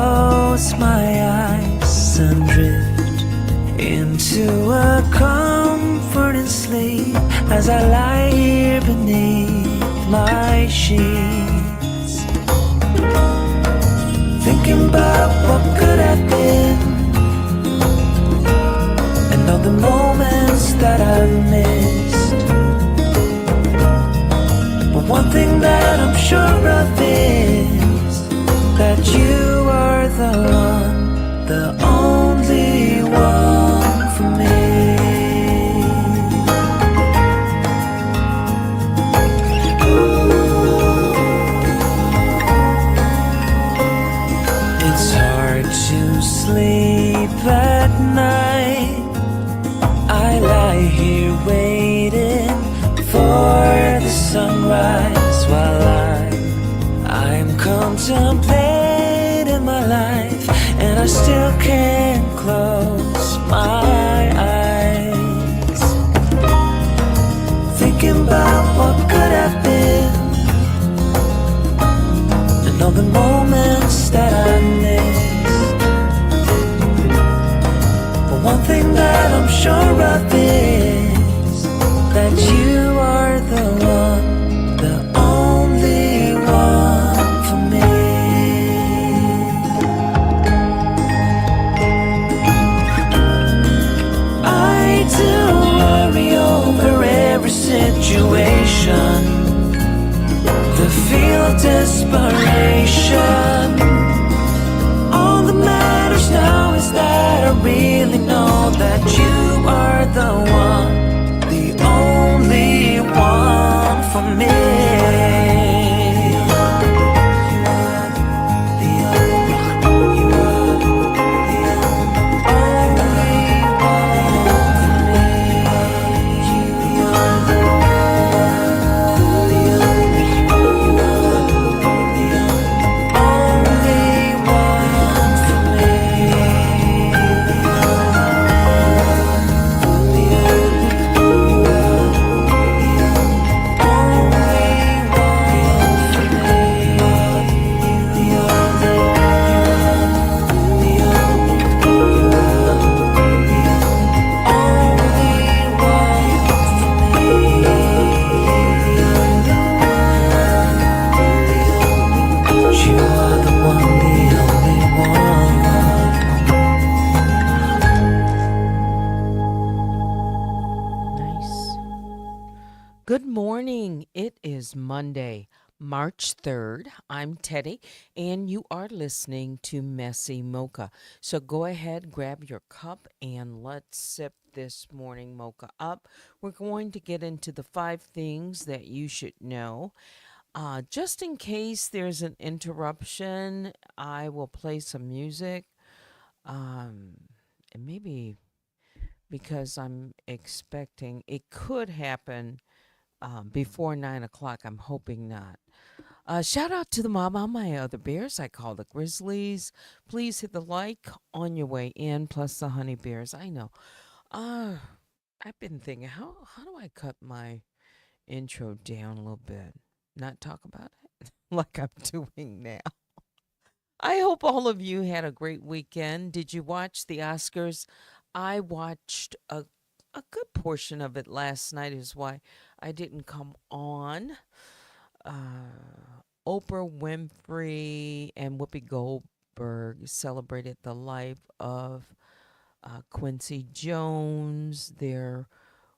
close my eyes and drift into a comforting sleep as I lie here beneath my sheets, thinking about what could have been and all the moments that I've missed. But one thing that I'm sure of is that you are the one, the only one for me. It's hard to sleep at night. I lie here waiting for the sunrise while I'm contemplating my life, and I still can't close my eyes, thinking about what could have been and all the moments that I missed. But one thing that I'm sure of is that you are the one, the only one for me. I do worry over every situation, the feel of desperation. All that matters now is that I really know that you are the one, the only one for me. Good morning. It is Monday, March 3rd. I'm Teddy, and you are listening to MessyMocha. So go ahead, grab your cup, and let's sip this morning mocha up. We're going to get into the 5 things that you should know. Just in case there's an interruption, I will play some music. And maybe because I'm expecting it could happen before 9 o'clock. I'm hoping not. Shout out to the mama, my other bears. I call the grizzlies. Please hit the like on your way in, plus the honey bears. I know. Uh, I've been thinking, how do I cut my intro down a little bit? Not talk about it like I'm doing now. I hope all of you had a great weekend. Did you watch the Oscars? I watched a good portion of it last night, is why I didn't come on. Oprah Winfrey and Whoopi Goldberg celebrated the life of Quincy Jones. There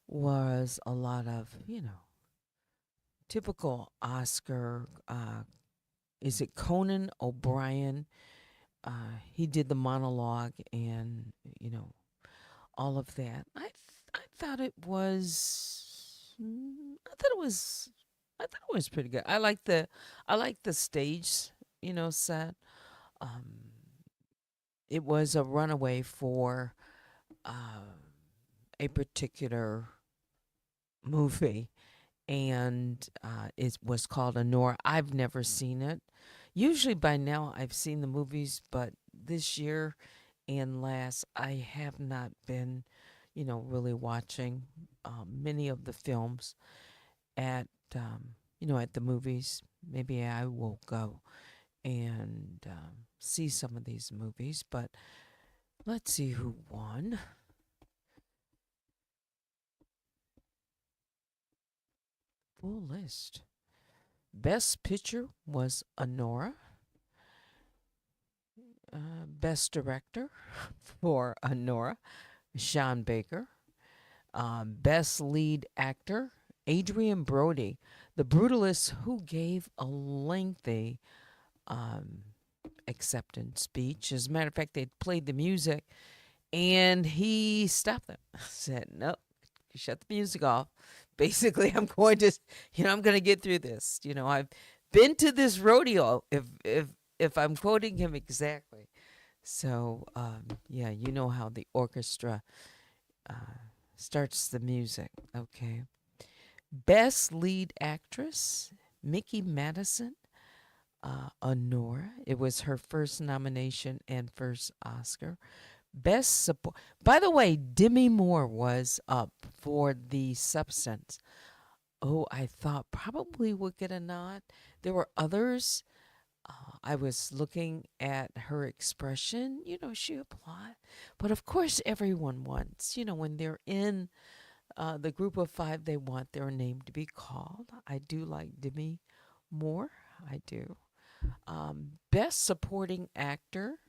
was a lot of, typical Oscar. Is it Conan O'Brien? He did the monologue and, all of that. I thought it was. I thought it was pretty good. I like the stage, set. Um, it was a runaway for uh, a particular movie, and it was called Honora. I've never seen it. Usually by now I've seen the movies, but this year and last I have not been, really watching many of the films at, at the movies. Maybe I will go and see some of these movies. But let's see who won. Full list. Best Picture was Anora. Best Director for Anora, Sean Baker. Best Lead Actor, Adrian Brody, the brutalist who gave a lengthy um, acceptance speech. As a matter of fact, they played the music and he stopped them. Said, "Nope, shut the music off. Basically, I'm going to, I'm going to get through this. I've been to this rodeo. If I'm quoting him exactly." So, yeah, you know how the orchestra starts the music. Okay. Best Lead Actress, Mickey Madison, Honora. It was her first nomination and first Oscar. Best Support. By the way, Demi Moore was up for The Substance. Oh, I thought probably would get a nod. There were others. I was looking at her expression. She applied. But of course, everyone wants, when they're in the group of five, they want their name to be called. I do like Demi Moore. I do. Best Supporting Actor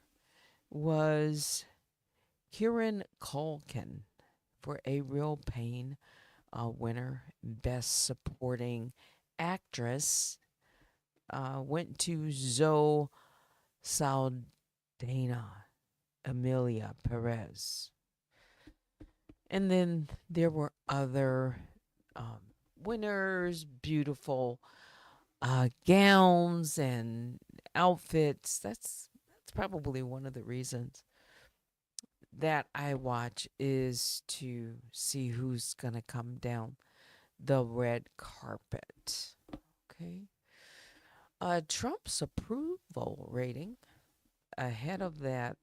was Kieran Culkin for A Real Pain, winner. Best Supporting Actress went to Zoe Saldana, Amelia Perez. And then there were other winners, beautiful gowns and outfits. That's probably one of the reasons that I watch is to see who's going to come down the red carpet. Okay. Trump's approval rating ahead of that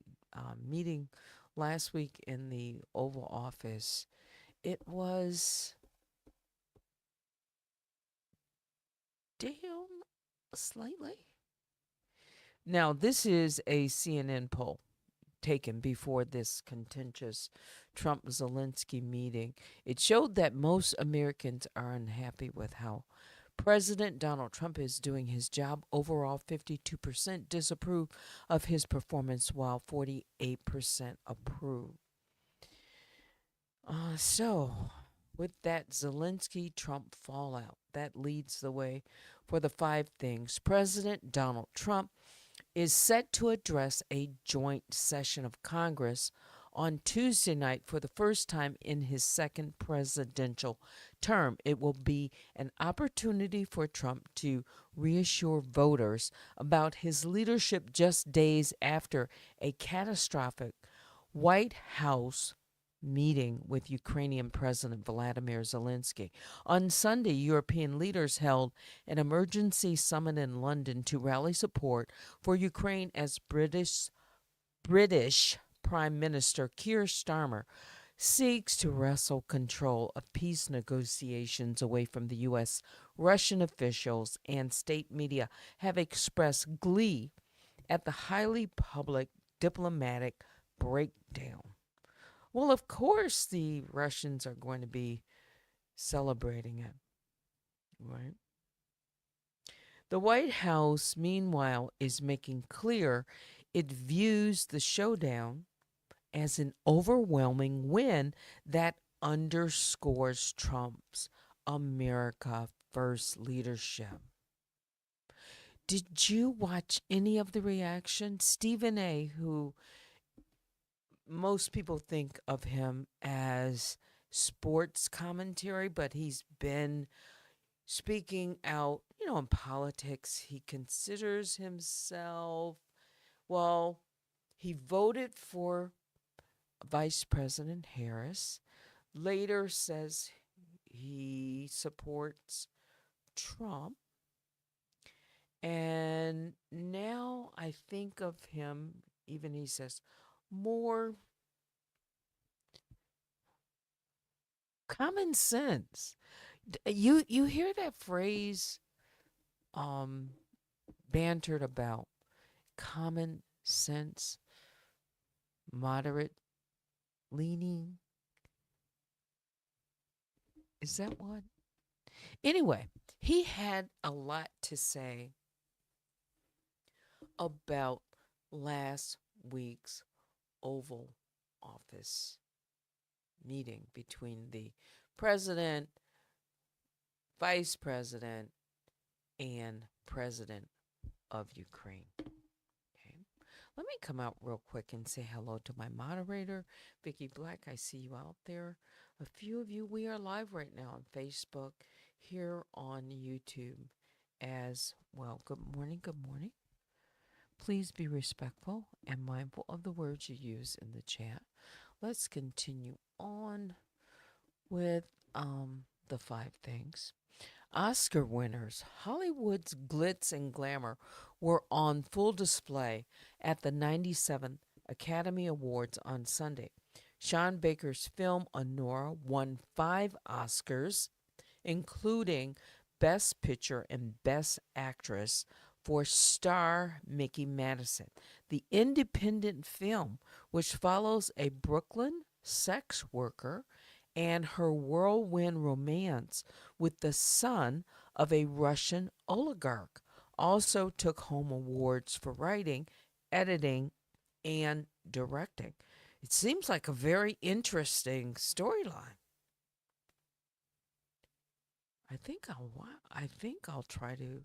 meeting last week in the Oval Office, it was down slightly. Now, this is a CNN poll taken before this contentious Trump-Zelensky meeting. It showed that most Americans are unhappy with how President Donald Trump is doing his job. Overall, 52% disapprove of his performance, while 48% approve. So, with that Zelensky-Trump fallout, that leads the way for the five things. President Donald Trump is set to address a joint session of Congress on Tuesday night for the first time in his second presidential term. It will be an opportunity for Trump to reassure voters about his leadership just days after a catastrophic White House meeting with Ukrainian President Vladimir Zelensky. On Sunday, European leaders held an emergency summit in London to rally support for Ukraine as British Prime Minister Keir Starmer seeks to wrestle control of peace negotiations away from the U.S. Russian officials and state media have expressed glee at the highly public diplomatic breakdown. Well, of course, the Russians are going to be celebrating it, right? The White House, meanwhile, is making clear it views the showdown as an overwhelming win that underscores Trump's America First leadership. Did you watch any of the reaction? Stephen A., who most people think of him as sports commentary, but he's been speaking out, in politics. He considers himself, well, he voted for Vice President Harris, later says he supports Trump. And now I think of him, even he says, more common sense. You hear that phrase bantered about. common sense, moderate leaning. Is that what? Anyway, he had a lot to say about last week's Oval Office meeting between the president, vice president, and president of Ukraine. Okay. Let me come out real quick and say hello to my moderator, Vicki Black. I see you out there. A few of you, we are live right now on Facebook, here on YouTube as well. Good morning, good morning. Please be respectful and mindful of the words you use in the chat. Let's continue on with the 5 things. Oscar winners, Hollywood's glitz and glamour were on full display at the 97th Academy Awards on Sunday. Sean Baker's film Honora won 5 Oscars, including Best Picture and Best Actress for star Mickey Madison. The independent film, which follows a Brooklyn sex worker and her whirlwind romance with the son of a Russian oligarch, also took home awards for writing, editing, and directing. It seems like a very interesting storyline. I think I'll try to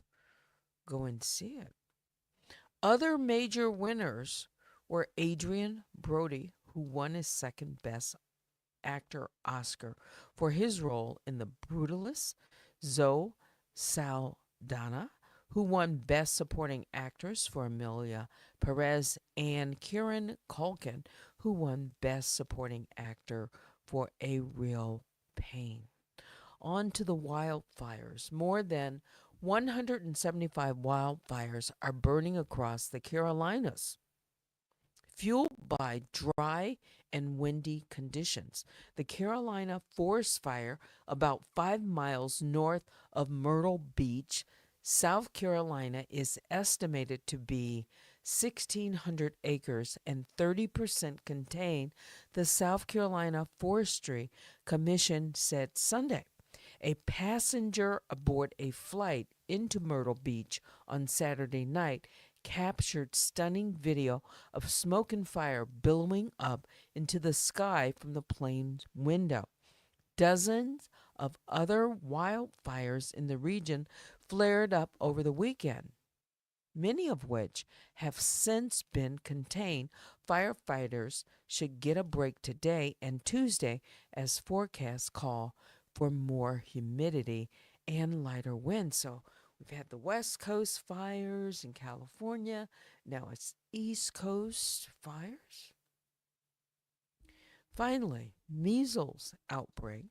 go and see it. Other major winners were Adrian Brody, who won his second Best Actor Oscar for his role in The Brutalist, Zoe Saldana, who won Best Supporting Actress for Emilia Perez, and Kieran Culkin, who won Best Supporting Actor for A Real Pain. On to the wildfires. More than 175 wildfires are burning across the Carolinas, fueled by dry and windy conditions. The Carolina Forest Fire, about 5 miles north of Myrtle Beach, South Carolina, is estimated to be 1,600 acres and 30% contained, the South Carolina Forestry Commission said Sunday. A passenger aboard a flight into Myrtle Beach on Saturday night captured stunning video of smoke and fire billowing up into the sky from the plane's window. Dozens of other wildfires in the region flared up over the weekend, many of which have since been contained. Firefighters should get a break today and Tuesday as forecasts call for more humidity and lighter winds. So we've had the West Coast fires in California. Now it's East Coast fires. Finally, measles outbreak.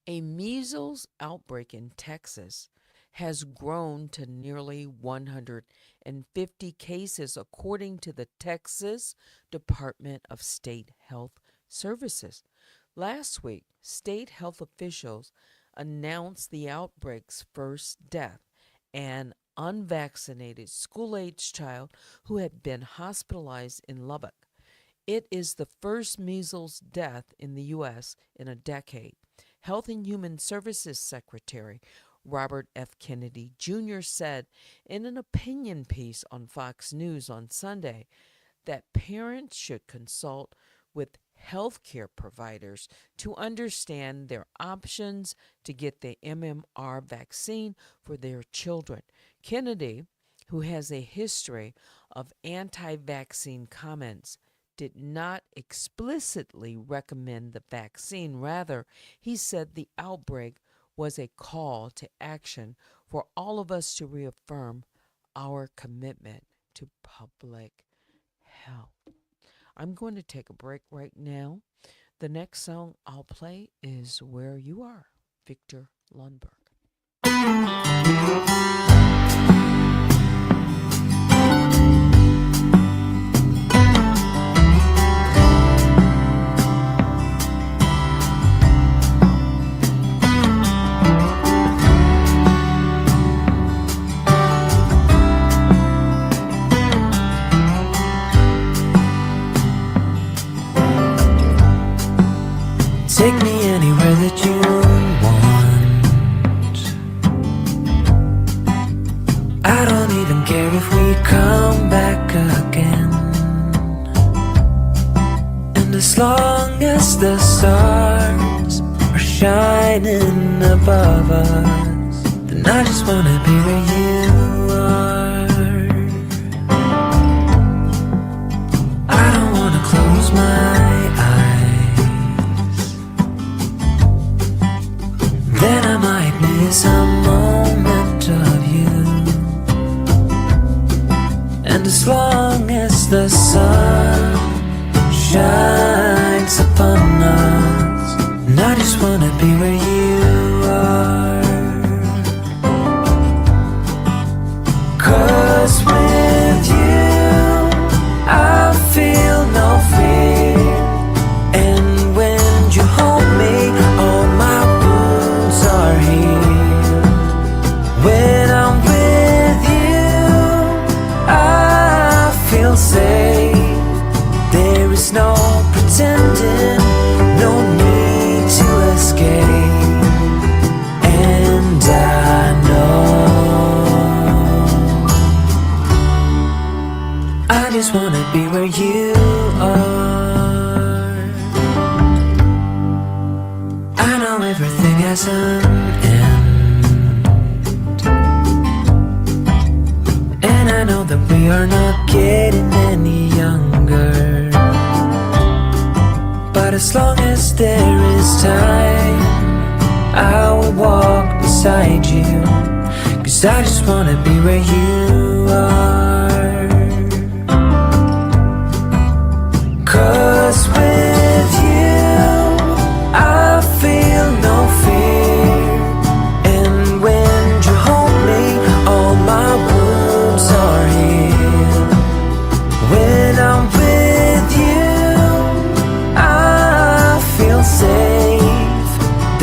A measles outbreak in Texas has grown to nearly 150 cases, according to the Texas Department of State Health Services. Last week, state health officials announced the outbreak's first death, an unvaccinated school-aged child who had been hospitalized in Lubbock. It is the first measles death in the U.S. in a decade. Health and Human Services Secretary Robert F. Kennedy Jr. said in an opinion piece on Fox News on Sunday that parents should consult with healthcare providers to understand their options to get the MMR vaccine for their children. Kennedy, who has a history of anti-vaccine comments, did not explicitly recommend the vaccine. Rather, he said the outbreak was a call to action for all of us to reaffirm our commitment to public health. I'm going to take a break right now. The next song I'll play is Where You Are, Victor Lundberg. take me anywhere that you want. I don't even care if we come back again. And as long as the stars are shining above us, then I just wanna be where you are. I don't wanna close my eyes, then I might miss a moment of you. And as long as the sun shines upon us, and I just wanna be where you are. 'Cause with you I feel no fear, and when you hold me all my wounds are healed. When I'm with you I feel safe. There is no pretending, no need to escape. And I know I just wanna be where you are. I know everything has an end, and I know that we are not getting any younger. But as long as there is time, I will walk beside you. 'Cause I just wanna be where you are. 'Cause with you I feel no fear, and when you hold me all my wounds are healed. When I'm with you I feel safe.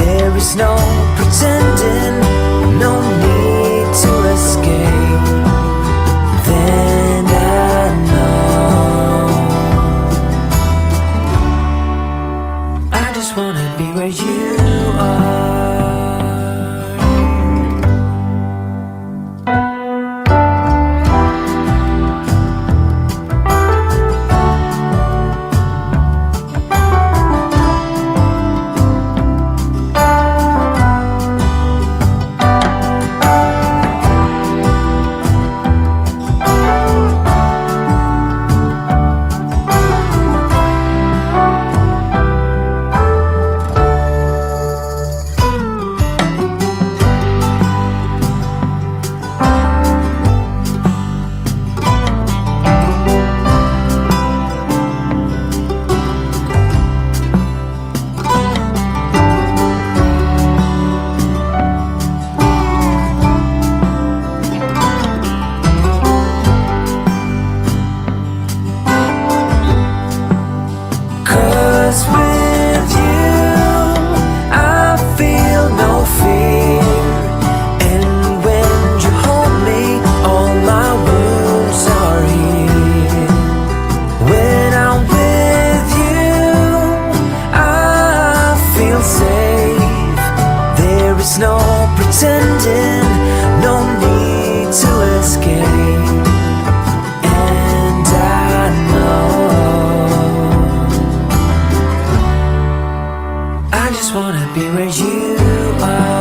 There is no pretending, no need to escape. Then I know I just wanna be where you are. 'Cause with you I feel no fear, and when you hold me all my wounds are healed. When I'm with you I feel safe. There is no pretending, no need to escape. And I know I just wanna be where you are.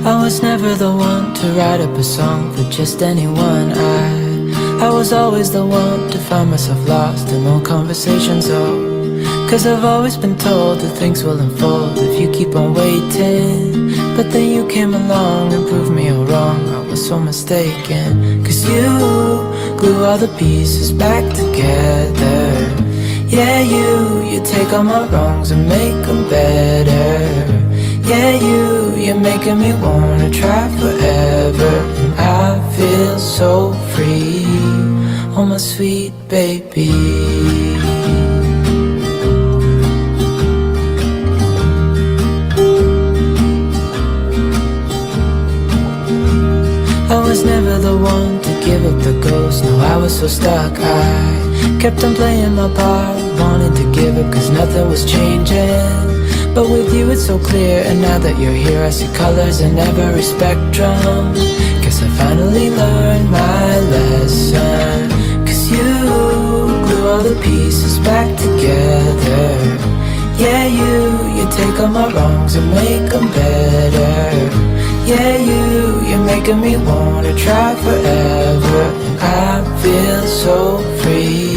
I was never the one to write up a song for just anyone. I was always the one to find myself lost in old conversations. Oh, 'cause I've always been told that things will unfold if you keep on waiting. But then you came along and proved me all wrong. I was so mistaken. 'Cause you glue all the pieces back together. Yeah, you take all my wrongs and make them better. Yeah, you're making me wanna try forever. And I feel so free, oh my sweet baby. I was never the one to give up the ghost. No, I was so stuck. I kept on playing my part, wanting to give up cause nothing was changing. But with you it's so clear, and now that you're here I see colors in every spectrum. Guess I finally learned my lesson. Cause you glue all the pieces back together. Yeah, you take all my wrongs and make them better. Yeah, you're making me wanna try forever. And I feel so free,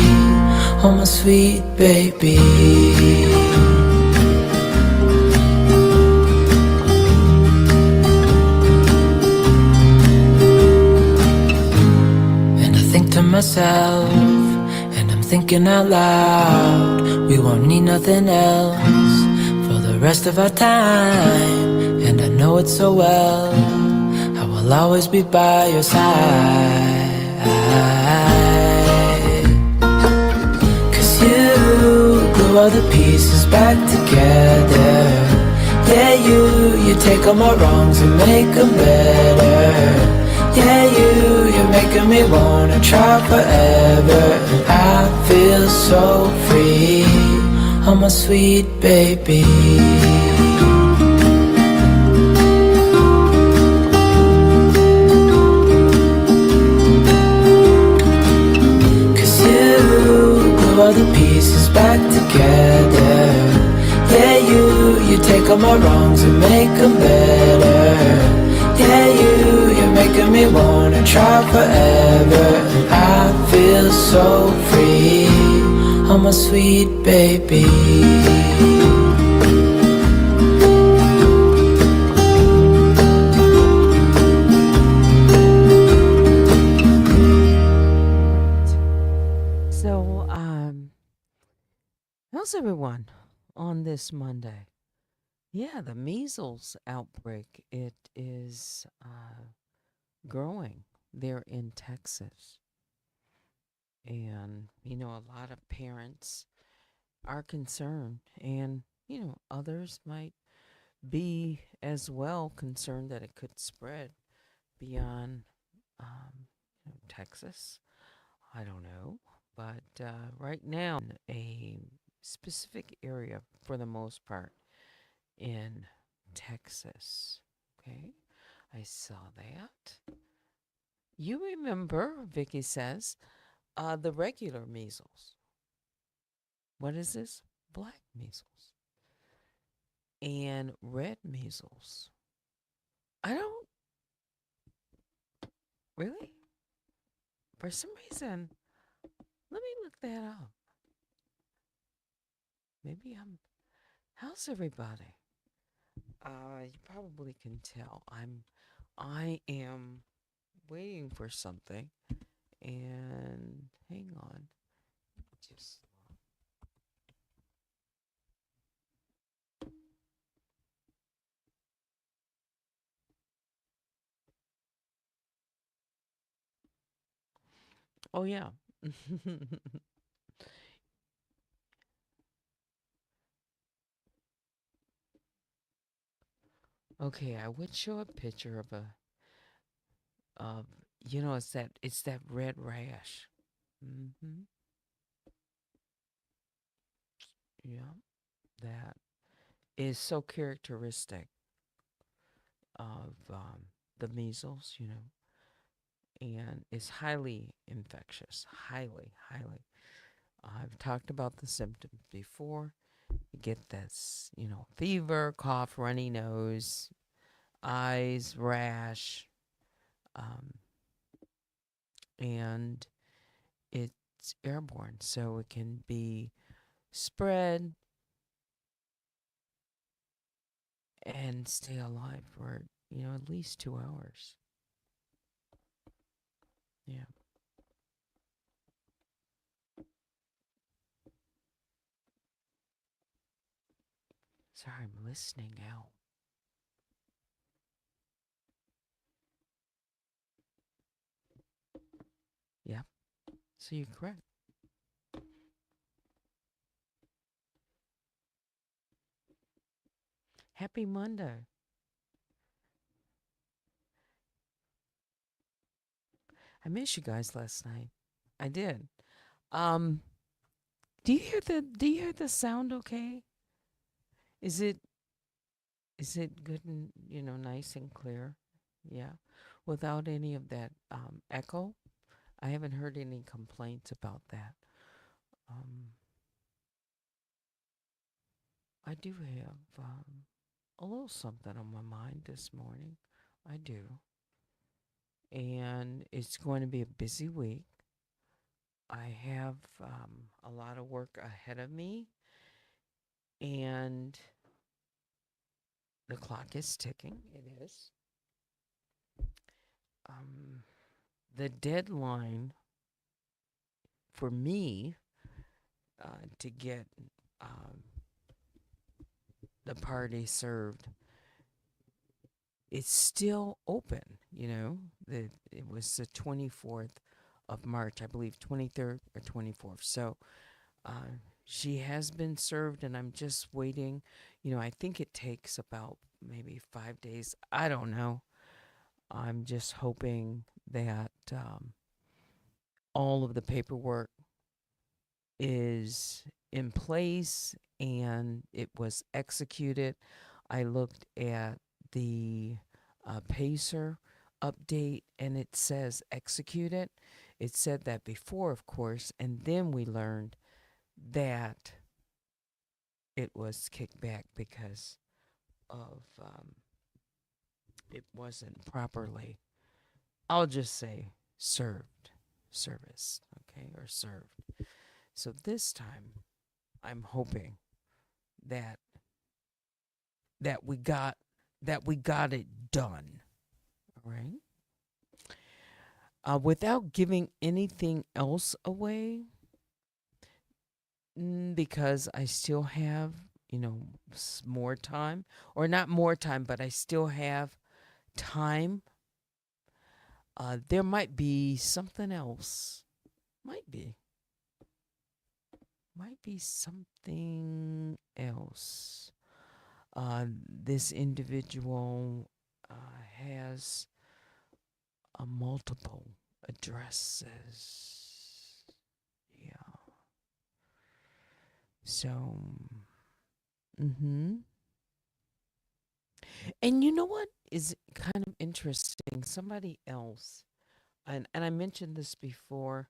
oh my sweet baby. And I think to myself, and I'm thinking out loud, we won't need nothing else for the rest of our time. And I know it so well, I will always be by your side. Cause you glue all the pieces back together. Yeah, you take all my wrongs and make them better. Yeah, you're making me wanna try forever. And I feel so free, oh my sweet baby. All the pieces back together. Yeah, you take all my wrongs and make them better. Yeah, you're making me wanna try forever. And I feel so free, oh my sweet baby. How's everyone on this Monday? Yeah, the measles outbreak, it is growing there in Texas. And, a lot of parents are concerned. And, others might be as well concerned that it could spread beyond Texas. I don't know. But right now, a specific area for the most part in Texas. Okay, I saw that. You remember, Vicky says, the regular measles. What is this? Black measles and red measles. I don't really, for some reason, let me look that up. Maybe how's everybody? You probably can tell I am waiting for something, and hang on, just oh yeah. Okay, I would show a picture of of it's that red rash. Mm-hmm. Yeah, that is so characteristic of the measles, and is highly infectious. Highly, highly. I've talked about the symptoms before. You get this, fever, cough, runny nose, eyes, rash, um, and it's airborne, so it can be spread and stay alive for at least 2 hours. Yeah. Sorry, I'm listening out. Yep. So you're correct. Happy Monday. I missed you guys last night. I did. Um, do you hear the sound okay? Is it is it good and nice and clear? Yeah. Without any of that echo? I haven't heard any complaints about that. Um, I do have a little something on my mind this morning. I do. And it's going to be a busy week. I have a lot of work ahead of me, and the clock is ticking. It is. Um, the deadline for me to get um, the party served, it's still open. It was the 24th of March, I believe, 23rd or 24th. So she has been served, and I'm just waiting. I think it takes about maybe 5 days. I don't know. I'm just hoping that all of the paperwork is in place and it was executed. I looked at the Pacer update and it says executed. It said that before, of course, and then we learned that it was kicked back because of it wasn't properly, I'll just say, service, okay, or served. So this time, I'm hoping that that we got that we got it done. All right. Without giving anything else away, because I still have, more time, or not more time, but I still have time. There might be something else. Might be. Might be something else. This individual has multiple addresses. Yeah. So, mm-hmm. And you know what is kind of interesting? Somebody else, and I mentioned this before,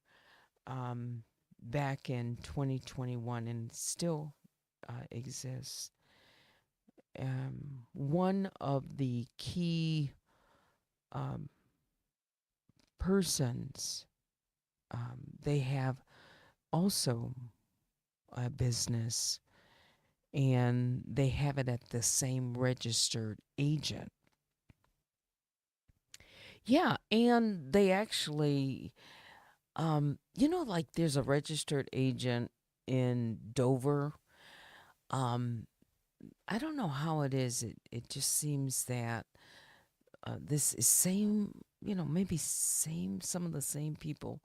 back in 2021, and still exists. One of the key um, persons, they have also a business, and they have it at the same registered agent. Yeah, and they actually, like there's a registered agent in Dover. Um, I don't know how it is. It just seems that this is same, maybe some of the same people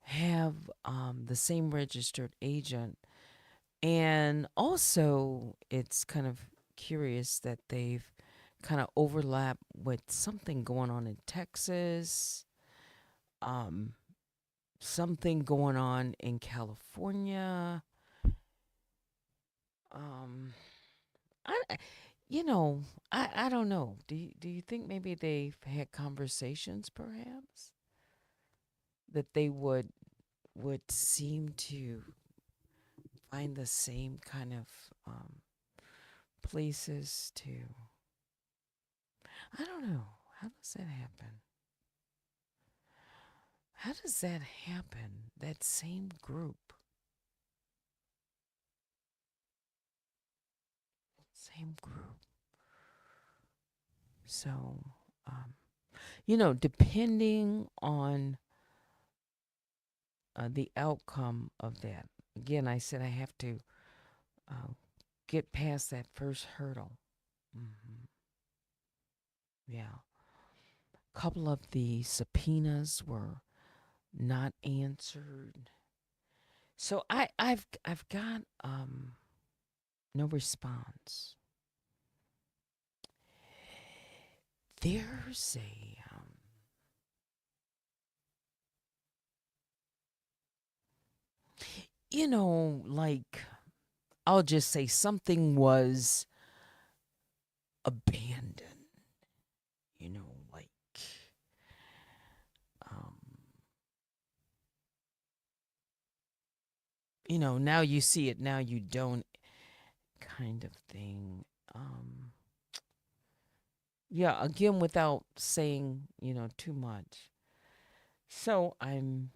have the same registered agent. And also, it's kind of curious that they've kind of overlapped with something going on in Texas, um, something going on in California. Um, I, you know, I don't know. Do you think maybe they've had conversations, perhaps, that they would seem to find the same kind of places to? I don't know. How does that happen? How does that happen? That same group, same group. So, um, depending on the outcome of that. Again, I said I have to uh, get past that first hurdle. Hmm. Yeah. A couple of the subpoenas were not answered. So I've got no response. There's a like I'll just say something was abandoned. Like um now you see it, now you don't, kind of thing. Yeah, again, without saying, too much. So I'm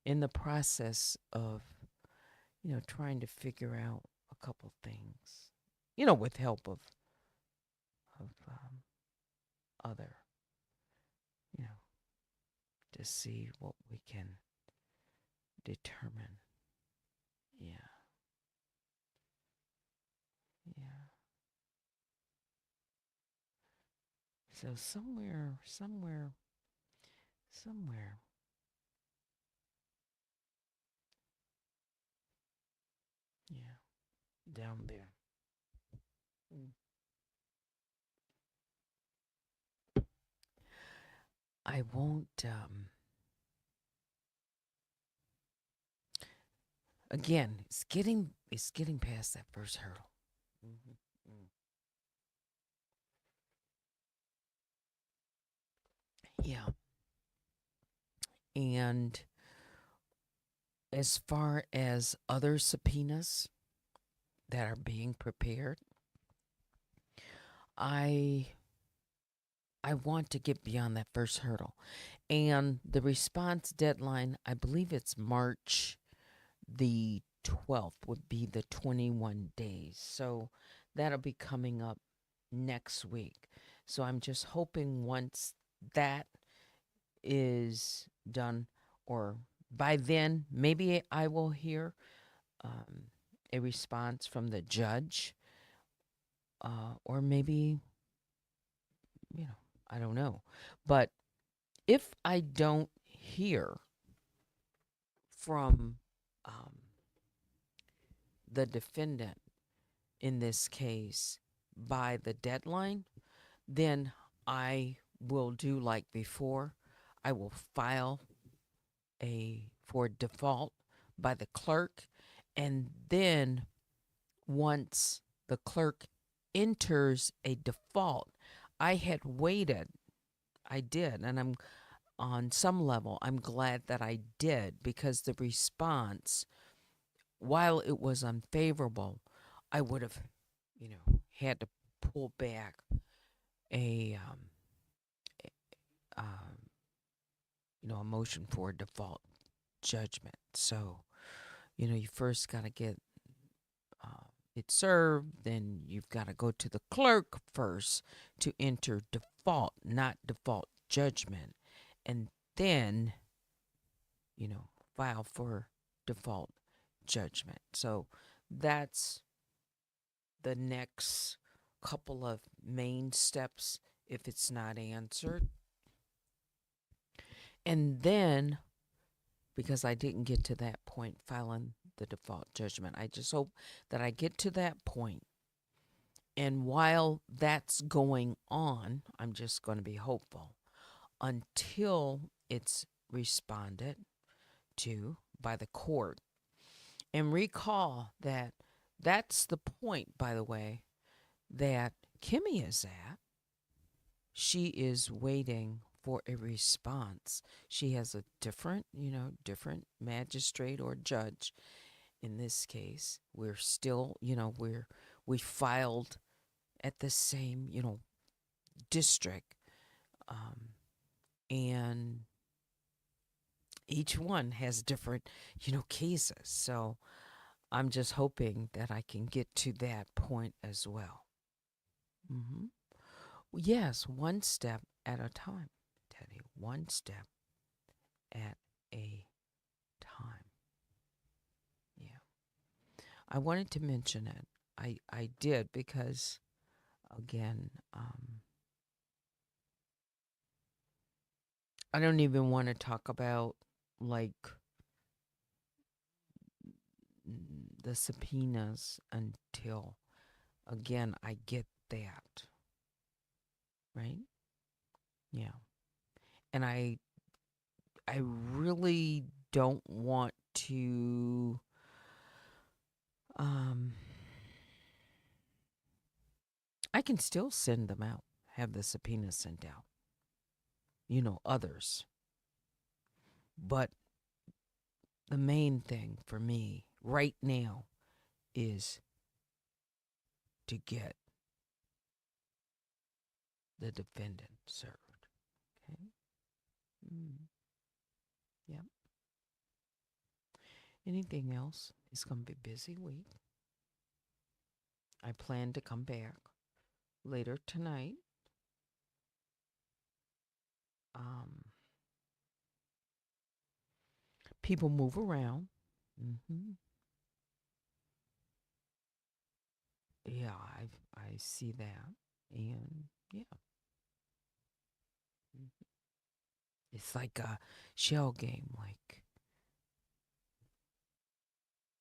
in the process of, trying to figure out a couple things, with help of other, you know, to see what we can determine. Yeah, yeah. So somewhere, yeah, down there. Mm. I won't. Again, it's getting past that first hurdle. Hmm. Mm. Yeah, and as far as other subpoenas that are being prepared, I I want to get beyond that first hurdle. And the response deadline, I believe it's March the 12th, would be the 21 days. So that'll be coming up next week. So I'm just hoping once that is done, or by then, maybe I will hear um, a response from the judge, or maybe, you know, I don't know. But if I don't hear from um, the defendant in this case by the deadline, then I will do like before. I will file a for default by the clerk, and then once the clerk enters a default, I had waited. I did, and I'm on some level, I'm glad that I did, because the response, while it was unfavorable, I would have, had to pull back a, um, a motion for default judgment. So, you first got to get uh, it served, then you've got to go to the clerk first to enter default, not default judgment, and then, file for default judgment. So that's the next couple of main steps if it's not answered. And then, because I didn't get to that point, filing the default judgment, I just hope that I get to that point. And while that's going on, I'm just going to be hopeful until it's responded to by the court. And recall that that's the point, by the way, that Kimmy is at. She is waiting for a response. She has a different magistrate or judge. In this case, we're still, we filed at the same, district, um, and each one has different, cases. So I'm just hoping that I can get to that point as well. Hmm. Yes, one step at a time, Teddy. One step at a time. Yeah. I wanted to mention it. I did because, again, I don't even want to talk about like the subpoenas until, again, I get that. Right? Yeah. And I really don't want to I can still send them out, have the subpoena sent out. Others. But the main thing for me right now is to get the defendant served. Okay? Yep. Anything else? It's going to be a busy week. I plan to come back later tonight. People move around. Yeah, I see that. And yeah. It's like a shell game. Like,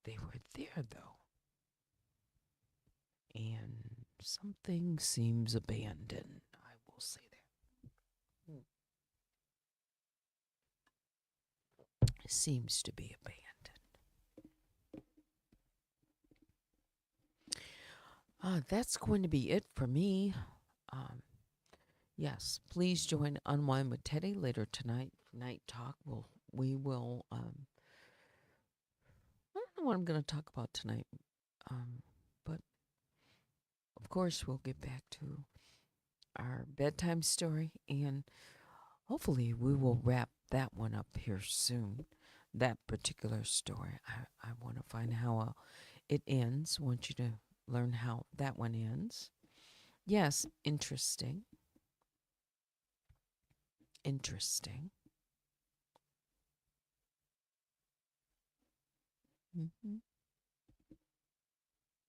they were there, though. And something seems abandoned. I will say that. It seems to be abandoned. That's going to be it for me. Yes, please join Unwind with Teddy later tonight. Night talk. We will. I don't know what I'm going to talk about tonight. But of course, we'll get back to our bedtime story, and hopefully, we will wrap that one up here soon. That particular story. I want to find how it ends. I want you to learn how that one ends. Yes, interesting. Interesting.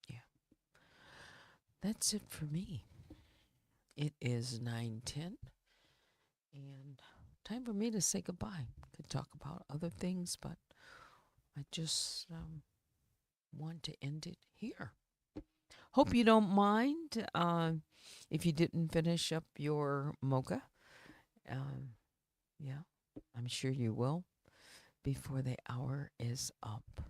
Yeah. That's it for me. It is 9:10, and time for me to say goodbye. Could talk about other things, but I just want to end it here. Hope you don't mind if you didn't finish up your mocha. Yeah, I'm sure you will before the hour is up.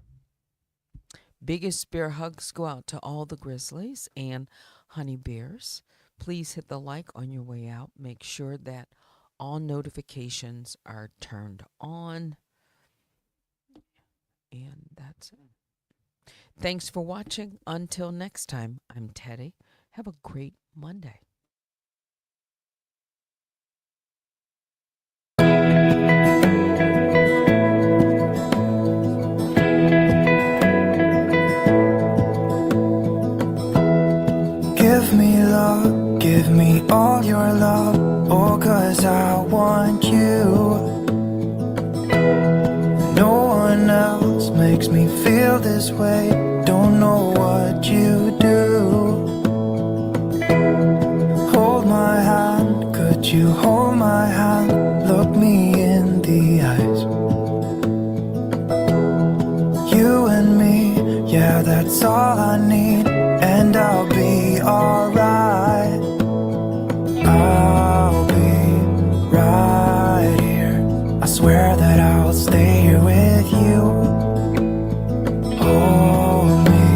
Biggest bear hugs go out to all the grizzlies and honey bears. Please hit the like on your way out. Make sure that all notifications are turned on. And that's it. Thanks for watching. Until next time, I'm Teddy. Have a great Monday. Give me love, give me all your love, oh, 'cause I want you. No one else makes me feel this way, don't know what you do. Hold my hand, could you hold my hand, look me in the eyes. You and me, yeah, that's all I need, and I'll be alright. I'll be right here, I swear that I'll stay here with you. Hold me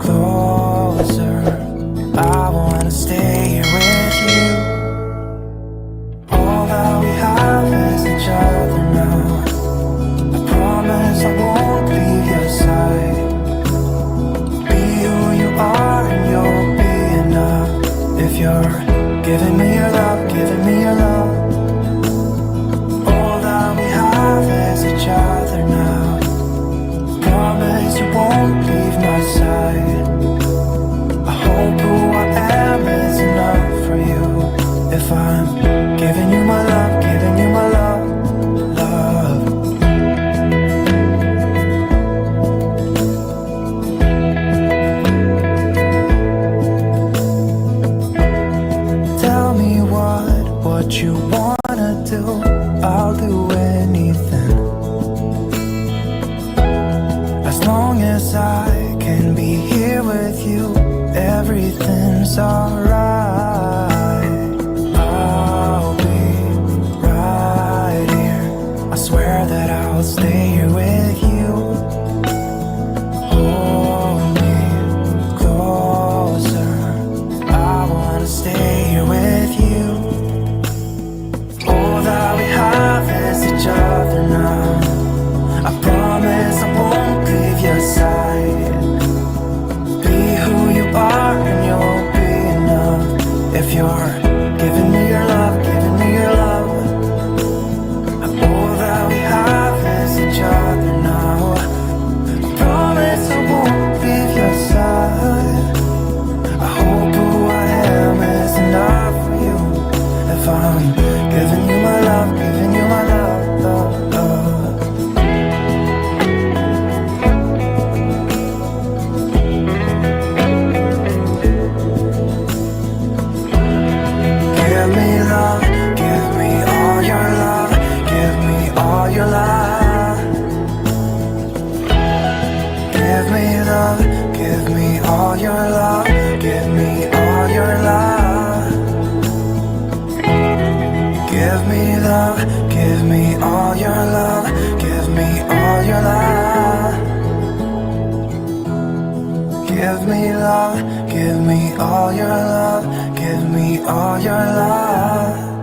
closer, I wanna stay here with you. All that we have is each other now. I promise I won't leave your side. Be who you are and you'll be enough. If you're giving me your love, giving me your love. All that we have is each other now. Promise you won't leave my side. I hope who I am is enough for you. If I'm giving you my love, giving you my love, love. what you wanna do, I'll do anything. As long as I can be here with you, everything's alright. I'll be right here, I swear that I'll stay here with you. Hold me closer, I wanna stay here with you. All that we have is each other now. I promise I won't leave your side. Be who you are and you'll be enough. If you're giving me your love, giving me your love. All that we have is each other now. I promise I won't leave your side. I hope who I am is enough for you. If I'm giving you my love, giving you my love, love, love. Give me love, give me all your love, give me all your love. Give me love, give me all your love, give me all your love. Give me love, give me all your love, give me all your love. Give me love, give me all your love, give me all your love.